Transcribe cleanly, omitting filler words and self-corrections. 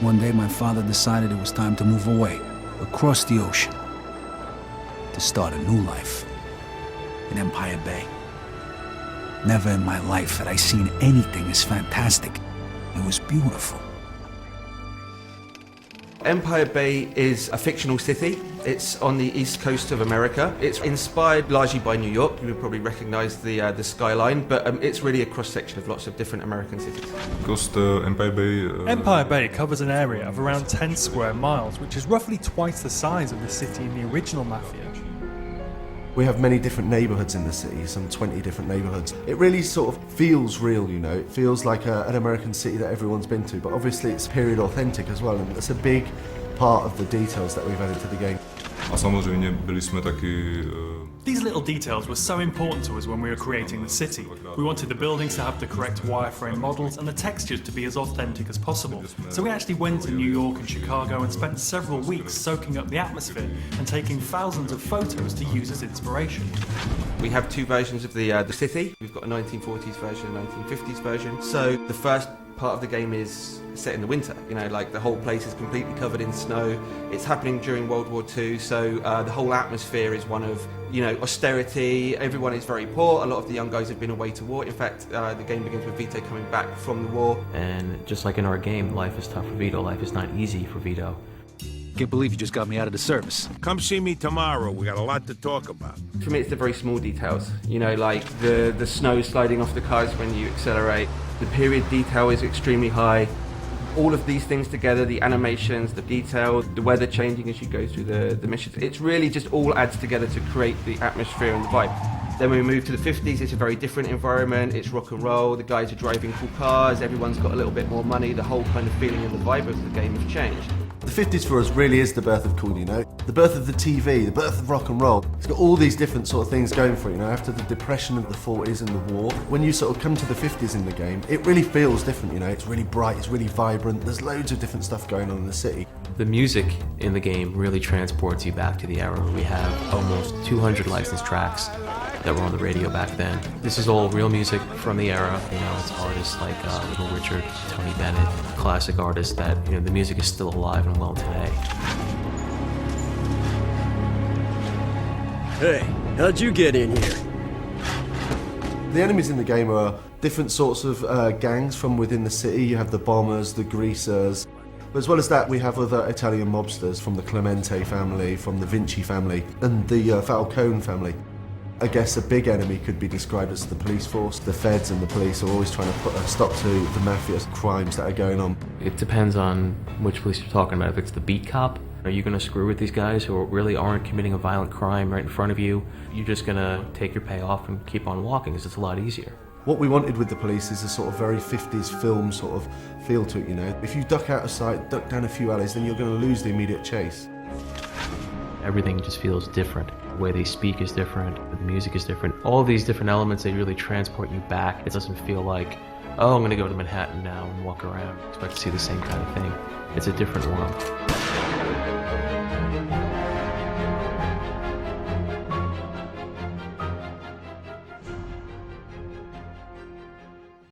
One day my father decided it was time to move away, across the ocean, to start a new life in Empire Bay. Never in my life had I seen anything as fantastic. It was beautiful. Empire Bay is a fictional city. It's on the east coast of America. It's inspired largely by New York. You would probably recognize the skyline, but it's really a cross-section of lots of different American cities. Coast Empire Bay. Empire Bay covers an area of around 10 square miles, which is roughly twice the size of the city in the original Mafia. We have many different neighbourhoods in the city, some 20 different neighbourhoods. It really sort of feels real, you know. It feels like an American city that everyone's been to, but obviously it's period authentic as well, and that's a big part of the details that we've added to the game. A samozřejmě byli jsme taky. These little details were so important to us when we were creating the city. We wanted the buildings to have the correct wireframe models and the textures to be as authentic as possible. So we actually went to New York and Chicago and spent several weeks soaking up the atmosphere and taking thousands of photos to use as inspiration. We have two versions of the city. We've got a 1940s version and a 1950s version. So the first part of the game is set in the winter, you know, like the whole place is completely covered in snow. It's happening during World War II, so the whole atmosphere is one of, you know, austerity. Everyone is very poor. A lot of the young guys have been away to war. In fact, the game begins with Vito coming back from the war. And just like in our game, life is tough for Vito. Life is not easy for Vito. Can't believe you just got me out of the service. Come see me tomorrow. We got a lot to talk about. For me, it's the very small details. You know, like the snow sliding off the cars when you accelerate. The period detail is extremely high. All of these things together, the animations, the detail, the weather changing as you go through the missions, it's really just all adds together to create the atmosphere and the vibe. Then when we move to the 50s, it's a very different environment. It's rock and roll, the guys are driving cool cars, everyone's got a little bit more money, the whole kind of feeling and the vibe of the game has changed. The 50s for us really is the birth of cool, you know? The birth of the TV, the birth of rock and roll. It's got all these different sort of things going for it, you know? After the depression of the 40s and the war, when you sort of come to the 50s in the game, it really feels different, you know? It's really bright, it's really vibrant, there's loads of different stuff going on in the city. The music in the game really transports you back to the era. We have almost 200 licensed tracks that were on the radio back then. This is all real music from the era. You know, it's artists like Little Richard, Tony Bennett, classic artists that, you know, the music is still alive and well today. Hey, how'd you get in here? The enemies in the game are different sorts of gangs from within the city. You have the bombers, the greasers. But as well as that, we have other Italian mobsters from the Clemente family, from the Vinci family, and the Falcone family. I guess a big enemy could be described as the police force. The feds and the police are always trying to put a stop to the mafia's crimes that are going on. It depends on which police you're talking about. If it's the beat cop, are you going to screw with these guys who really aren't committing a violent crime right in front of you? You're just going to take your payoff and keep on walking because it's a lot easier. What we wanted with the police is a sort of very 50s film sort of feel to it, you know. If you duck out of sight, duck down a few alleys, then you're going to lose the immediate chase. Everything just feels different. The way they speak is different, the music is different. All these different elements, they really transport you back. It doesn't feel like, oh, I'm going to go to Manhattan now and walk around. Expect to see the same kind of thing. It's a different world.